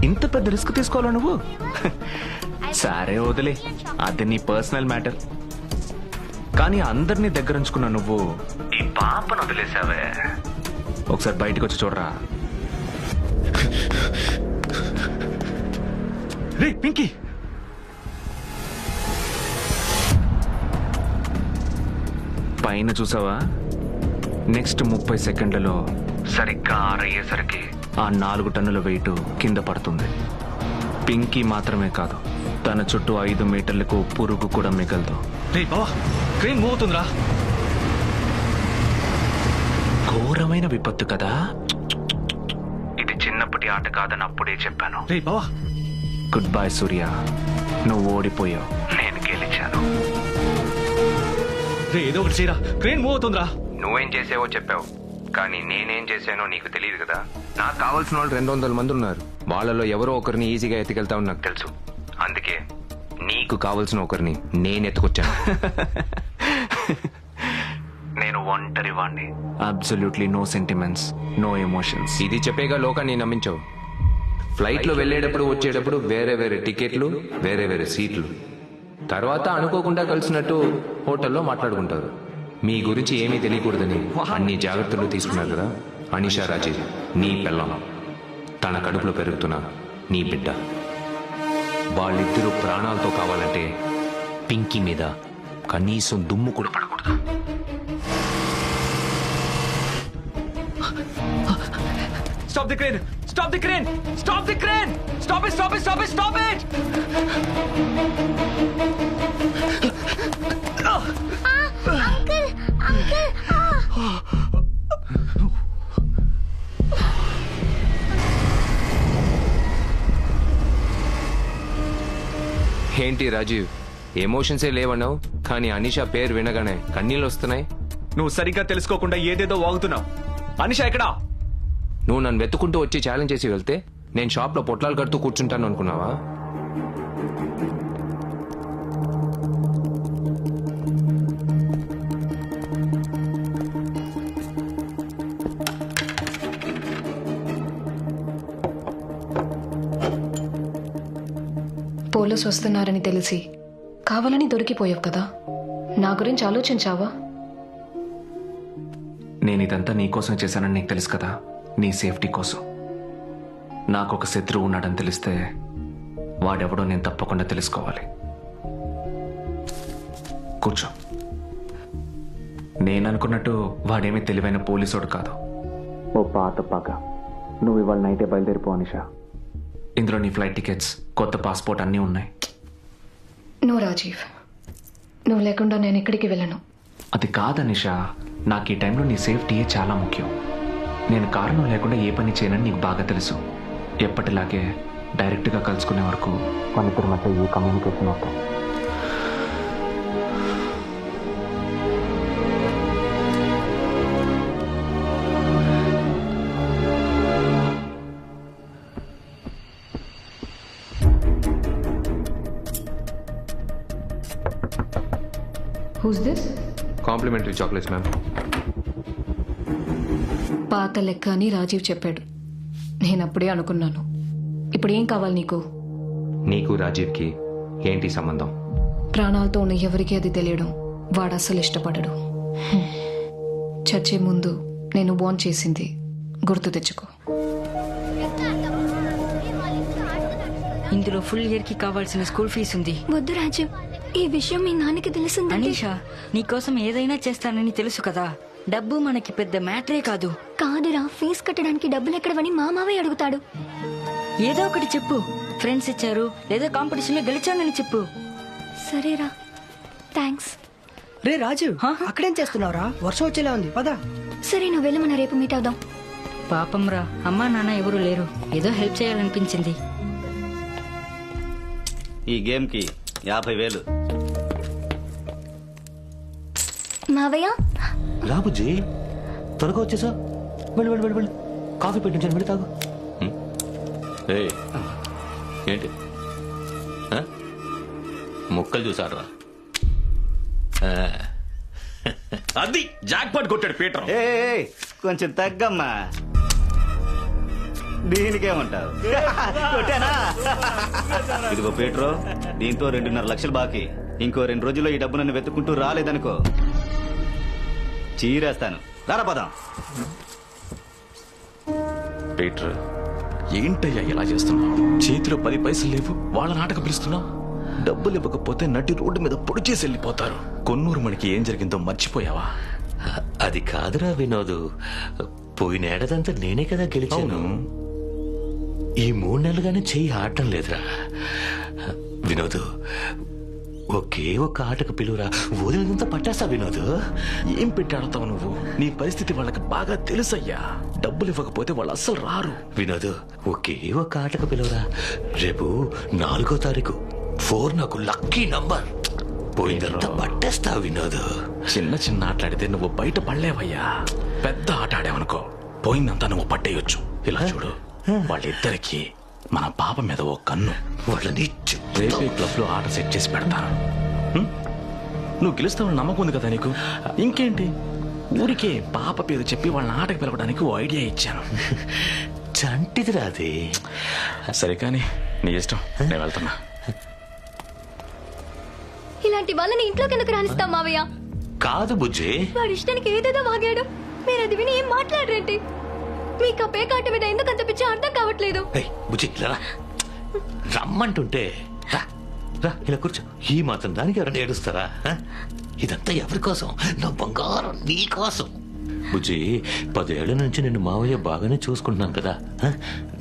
ఇంత పెద్ద రిస్క్ తీసుకోవాలా నువ్వు? సరే వదిలే, అది నీ పర్సనల్ మ్యాటర్. కానీ అందరినీ దగ్గరుంచుకున్న నువ్వు ఈ పాపను వదిలేసావే. ఒకసారి బయటకు వచ్చి చూడరా. రే పింకీ, పైన చూసావా? నెక్స్ట్ 30 సెకండ్లలో సరిగ్గా ఆరయ్యేసరికి ఆ 4 టన్నుల వెయిట్ కింద పడుతుంది. పింకీ మాత్రమే కాదు, తన చుట్టూ 5 మీటర్లకు పురుగు కూడా మిగలదు. క్రేన్ మూవ్ అవుతుందిరా. ఘోరమైన విపత్తు కదా. ఇది చిన్నప్పటి ఆట కాదని అప్పుడే చెప్పాను. గుడ్ బై సూర్య, నువ్వు ఓడిపోయావు, నేను గెలిచాను. ఏదో ఒకటి చేయరా, క్రేన్ మూవ్ అవుతుందిరా. నువ్వేం చేసావో చెప్పావు, కానీ నేనేం చేశానో నీకు తెలియదు కదా. నాకు కావాల్సిన వాళ్ళు 200 మంది ఉన్నారు. వాళ్ళలో ఎవరో ఒకరిని ఈజీగా ఎత్తుకెళ్తావు నాకు తెలుసు. అందుకే నీకు కావాల్సిన ఒకరిని నేను ఎత్తుకొచ్చాను. నేను ఒంటరి వాణ్ణి. Absolutely no sentiments, no emotions. ఇది చెప్పేగా లోకాన్ని నమ్మించావు. ఫ్లైట్ లో వెళ్ళేటప్పుడు వచ్చేటప్పుడు వేరే వేరే టికెట్లు, వేరే వేరే సీట్లు. తర్వాత అనుకోకుండా కలిసినట్టు హోటల్లో మాట్లాడుకుంటారు. మీ గురించి ఏమీ తెలియకూడదని అన్ని జాగ్రత్తలు తీసుకున్నారు కదా. అనిషా రాజీవ్ నీ పెళ్ళం, తన కడుపులో పెరుగుతున్న నీ బిడ్డ. వాళ్ళిద్దరూ ప్రాణాలతో కావాలంటే పింకీ మీద కనీసం దుమ్ము కూడా పడకూడదు. Stop the crane! Stop the crane! Stop the crane! Stop it! Stop it! Stop it! Stop it! Uncle! Uncle! ఏంటి రాజీవ్, ఎమోషన్సే లేవన్నావు, కానీ అనిషా పేరు వినగానే కన్నీళ్ళు వస్తున్నాయి. నువ్వు సరిగ్గా తెలుసుకోకుండా ఏదేదో వాగుతున్నావు. అనిషా ఎక్కడా? నువ్వు నన్ను వెతుకుంటూ వచ్చి ఛాలెంజ్ చేసి వెళ్తే నేను షాప్లో పొట్లాలు కడుతూ కూర్చుంటాను అనుకున్నావా? పోలీసు వస్తున్నారని తెలిసి కావాలని దొరికిపోయావు కదా. నా గురించి ఆలోచించావా? నేను ఇదంతా నీకోసం చేశానని నీకు తెలుసు కదా, నీ సేఫ్టీ కోసం. నాకు ఒక శత్రువు ఉన్నాడని తెలిస్తే వాడెవడో నేను తప్పకుండా తెలుసుకోవాలి. కూర్చో. నేను అనుకున్నట్టు వాడేమీ తెలివైన పోలీసోడు కాదు. ఓ పాత పగ. నువ్వు ఇవాళ నైటే బయలుదేరిపో అనిషా. ఇందులో నీ ఫ్లైట్ టికెట్స్, కొత్త పాస్పోర్ట్ అన్నీ ఉన్నాయి. నువ్వు రాజీవ్, నువ్వు లేకుండా నేను ఎక్కడికి వెళ్ళను. అది కాదు అనిషా, నాకు ఈ టైంలో నీ సేఫ్టీయే చాలా ముఖ్యం. నేను కారణం లేకుండా ఏ పని చేయనని నీకు బాగా తెలుసు. ఎప్పటిలాగే డైరెక్ట్గా కలుసుకునే వరకు మన ఇద్దరి మధ్య ఏ కమ్యూనికేషన్ అవుతాం. Who's this? Complimentary chocolates ma'am. పాత లెక్క అని రాజీవ్ చెప్పాడు. నేను అప్పుడే అనుకున్నాను. ఇప్పుడు ఏం కావాలి నీకు? నీకు రాజీవ్కి ఏంటి సంబంధం? ప్రాణాలతో ఉన్న ఎవరికి అది తెలియడం వాడు అస్సలు ఇష్టపడడు. చచ్చే ముందు నేను వార్న్ చేసింది గుర్తు తెచ్చుకో. ఇందులో ఫుల్ ఇయర్ కి కావాల్సిన స్కూల్ ఫీజు ఉంది. వద్దు రాజీవ్, ఈ విషయం మీ నాన్నకి తెలిసిందంటే. అనీషా, నీకోసం ఏదైనా చేస్తానని తెలుసు కదా. డబ్బు మనకి పెద్ద మ్యాటరే కాదు. కాదురా, ఫీజు కట్టడానికి డబ్బులు ఎక్కడవని మా మావయ్య అడుగుతాడు. ఏదో ఒకటి చెప్పు. ఫ్రెండ్స్ ఇచ్చారు లేదా కాంపిటీషన్ లో గెలిచానని చెప్పు. సరేరా, థ్యాంక్స్. రే రాజు, అక్కడేం చేస్తున్నావురా? వర్షం వచ్చేలా ఉంది, పదా. సరే, నువ్వు వెళ్ళి మన రేపు మీట్ అవుదాం. పాపం రా, అమ్మా నాన్న ఎవరు లేరు. ఏదో హెల్ప్ చేయాలనిపించింది. ఈ గేమ్ కి 50,000. మావయ్య రాబుజీ, త్వరగా వచ్చేసా. వెళ్ళి వెళ్ళి వెళ్ళి వెళ్ళి కాఫీ పెట్టించాను, వెళ్ళి తాగు. ఏంటి ముక్కలు చూసారా? అది జాక్ పాట్ కొట్టాడు పీటర్. కొంచెం తగ్గమ్మా. దీనికేమంటావు? కొట్టానా? ఇదిగో పీట్రో, దీంతో 2.5 లక్షలు బాకీ. ఇంకో 2 రోజుల్లో ఈ డబ్బు నన్ను వెతుక్కుంటూ రాలేదనుకో చీరేస్తాను. రారా పదం. పీటర్, ఏంటయ్యా ఇలా చేస్తున్నావు? చేతిలో 10 పైసలు లేవు, వాళ్ళ నాటక పిలుస్తున్నావు. డబ్బులు ఇవ్వకపోతే నటి రోడ్డు మీద పొడి చేసి వెళ్ళిపోతారు. కొన్నూరు మనకి ఏం జరిగిందో మర్చిపోయావా? అది కాదురా వినోదు, పోయినేడదంతా నేనే కదా గెలిచాను. ఈ 3 నెలలుగానే చెయ్యి ఆడటం లేదురా. వినోదు, ఒకే ఒక్క ఆటకు పిలువురా, వదిలినంతా పట్టేస్తా వినోదు. ఏం పెట్టి ఆడతావు నువ్వు? నీ పరిస్థితి వాళ్ళకి బాగా తెలుసయ్యా. డబ్బులు ఇవ్వకపోతే వాళ్ళు అస్సలు రారు. వినోదు, ఒకే ఒక్క ఆటకు పిలువురా. రేపు 4వ తారీఖు 4 నాకు లక్కీ నంబర్. పోయిందంతా పట్టేస్తా వినోదు. చిన్న చిన్న ఆటలాడితే నువ్వు బయట పడలేవయ్యా. పెద్ద ఆట ఆడావనుకో, పోయిందంతా నువ్వు పట్టేయొచ్చు. ఇలా చూడు, వాళ్ళిద్దరికి మన పాప మీద ఓ కన్ను. వాళ్ళని రేపే క్లబ్ లో ఆట సెట్ చేసి పెడతాను. నువ్వు గెలుస్తావని నమ్మకం ఉంది కదా నీకు. ఇంకేంటి, ఊరికే పాప పేరు చెప్పి వాళ్ళని ఆటకు పిలవడానికి ఓ ఐడియా ఇచ్చాను. చంటిది రాదే. సరే కానీ నీ ఇష్టం, నేను వెళ్తున్నా. ఇలాంటి వాళ్ళని ఇంట్లోకి ఎందుకు రానిస్తాం మావయ్య? కాదు బుజ్జి, వాడి ఇష్టానికి ఏదేదో వాగాడు. మీరు అది విని ఏం మాట్లాడరేంటి? మీకు ఆ పేకాట మీద ఎందుకు అంత పిచ్చి అర్థం కావట్లేదు. ఏయ్, బుజ్జి ఇలా రా. రమ్మంటుంటే రా, రా, ఇలా కూర్చో. ఈ మాత్రం దానికి ఎవరైనా ఏడుస్తారా? ఇదంతా ఎవరి కోసం? నా బంగారం నీ కోసం. బుజ్జి, 10 ఏళ్ల నుంచి నిన్ను మావయ్య బాగానే చూసుకుంటున్నాను కదా.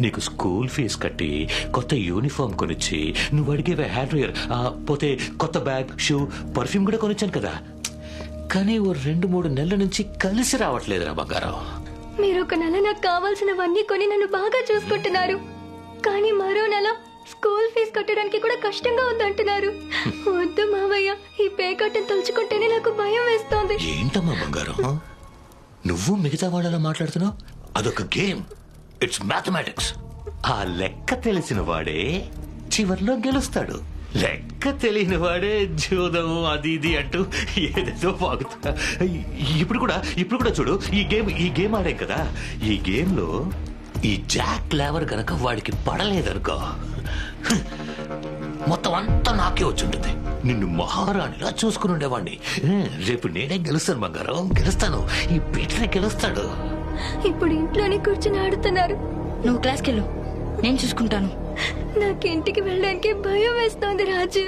నీకు స్కూల్ ఫీజు కట్టి, కొత్త యూనిఫామ్ కొనిచ్చి, నువ్వు అడిగేవే హ్యాండ్ డ్రైయర్, పోతే కొత్త బ్యాగ్, షూ, పర్ఫ్యూమ్ కూడా కొనిచ్చాను కదా. కానీ ఓ 2-3 నెలల నుంచి కలిసి రావట్లేదురా బంగారం. మీరు ఒక నెల నాకు కావాల్సినవన్నీ కొని నన్ను బాగా చూసుకుంటున్నారు. కానీ మరో నెల స్కూల్ ఫీజు కట్టడానికి కూడా కష్టంగా ఉందంటున్నారు. వద్దు మావయ్య, ఈ పేకాటను తలుచుకుంటేనే నాకు భయం వేస్తోంది. ఏంటమ్మా బంగారం, నువ్వు మిగతా వాళ్ళలా మాట్లాడుతున్నావు? అదొక గేమ్, ఇట్స్ మ్యాథమెటిక్స్. ఆ లెక్క తెలిసిన వాడే చివర్లో గెలుస్తాడు. లెక్క తెలియని వాడే జూదం అది ఇది అంటూ ఏదేదో వాగుతా. ఇప్పుడు కూడా చూడు, ఈ గేమ్ ఆడాం కదా. ఈ గేమ్ లో ఈ జాక్ లేవర్ గనక వాడికి పడలేదనుకో, మొత్తం అంతా నాకే వచ్చుంటుంది. నిన్ను మహారాణిలా చూసుకుని ఉండేవాడిని. రేపు నేనే గెలుస్తాను బంగారం, గెలుస్తాను. ఈ పీటనే గెలుస్తాడు. ఇప్పుడు ఇంట్లోనే కూర్చుని ఆడుతున్నారు. నువ్వు క్లాస్కి వెళ్ళు, నేను చూసుకుంటాను. నాకు ఇంటికి వెళ్ళడానికి భయం వేస్తోంది రాజు.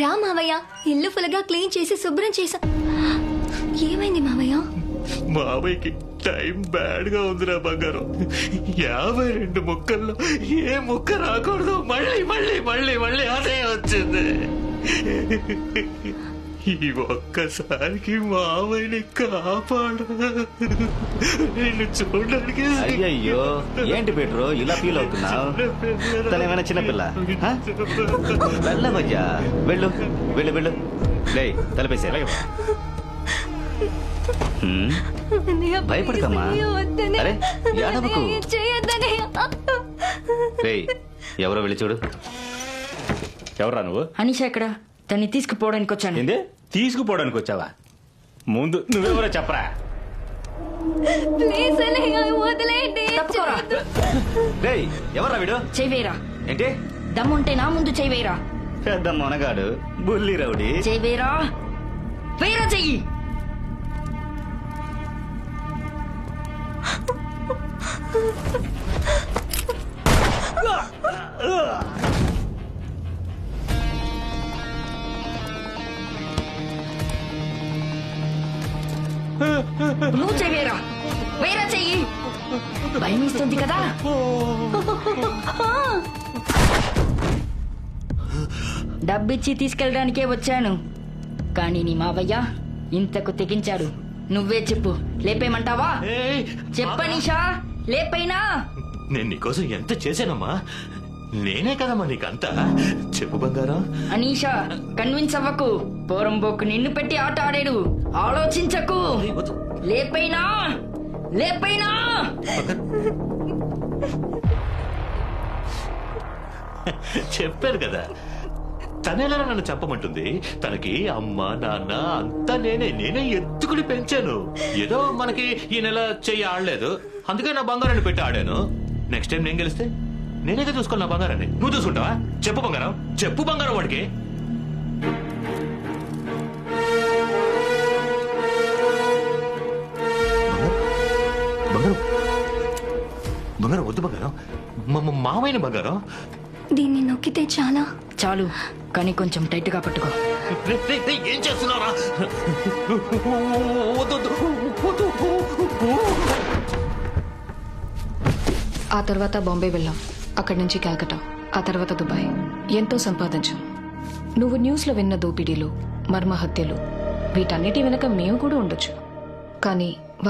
రా మావయ్య, ఇల్లు ఫుల్గా క్లీన్ చేసి శుభ్రం చేసా. ఏమైంది మావయ్య? మావయ్యకి టైం బ్యాడ్ గా ఉందిరా బంగారం. 52 ముక్కల్లో ఏ ముక్క రాకూడదు, మళ్ళీ మళ్ళీ మళ్ళీ మళ్ళీ అదే వచ్చింది. ఈ ఒక్కసారికి మావయ్యని కాపాడు. నిన్ను చూడడానికి. అయ్యయ్యో, ఏంటి పీట్రో ఇలా ఫీల్ అవుతున్నావు? తనేమైనా చిన్నపిల్ల? వెళ్ళమయ్యా, వెళ్ళు వెళ్ళు వెళ్ళు. లే, తలపేసే. భయపడకమ్మా. అరే యాదవకు. రేయ్, ఎవరో వెళ్ళి చూడు. ఎవరా నువ్వు? అనీష ఎక్కడ? తన్ని తీసుకుపోవడానికి వచ్చాను. ఏంది తీసుకుపోవడానికి వచ్చావా? ముందు నువ్వెవరో చెప్పరా. ప్లీజ్ అన్నయ్య, వదిలేయండి. తప్పుకోరా. రేయ్, ఎవరా వీడు? చెయ్యేరా. ఏంటి? దమ్ముంటే నా ముందు చెయ్యేరా. పెద్ద మొనగాడు, బుల్లి రౌడీ. చెయ్యేరా, వేరా చెయ్యి. నువ్వు చెయ్యేరా, వేరా చెయ్యి. భయం ఇస్తుంది కదా. డబ్బిచ్చి తీసుకెళ్ళడానికే వచ్చాను, కానీ నీ మావయ్య ఇంతకు తెగించాడు. నువ్వే చెప్పు, లేపేయమంటావా? చెప్పనీషా, లేపైనా. నేను నీకోసం ఎంత చేశానమ్మా, నేనే కదమ్మా నీకంతా. చెప్పు బంగారం. అనీషా, కన్విన్స్ అవ్వకు. పోరంబోకు నిన్ను పెట్టి ఆట ఆడాడు, ఆలోచించకు. లేపైనా, లేపైనా. చెప్పారు కదా, తనేలా నన్ను చెప్పమంటుంది? తనకి అమ్మ నాన్న అంతా నేనే ఎత్తుకుని పెంచాను. ఏదో మనకి ఈ నెల చెయ్యి ఆడలేదు, అందుకే నా బంగారాన్ని పెట్టి ఆడాను. నెక్స్ట్ టైం నేను గెలిస్తే నేనేగా చూసుకోవాలి నా బంగారాన్ని. నువ్వు చూసుకుంటావా? చెప్పు బంగారం, చెప్పు బంగారం వాడికి. బంగారం బంగారం వద్దు బంగారం, మామైన బంగారం. దీన్ని నొక్కితే చాలా. చాలు, కానీ కొంచెం టైట్ గా పట్టుకో. ఏం చేస్తున్నారా? ఆ తర్వాత బాంబే వెళ్ళాం, అక్కడి నుంచి కలకటా, ఆ తర్వాత దుబాయ్. ఎంతో సంపాదించాం. నువ్వు న్యూస్లో విన్న దోపిడీలు, మర్మ హత్యలు, వీటన్నిటి వెనక మేము కూడా ఉండొచ్చు. కానీ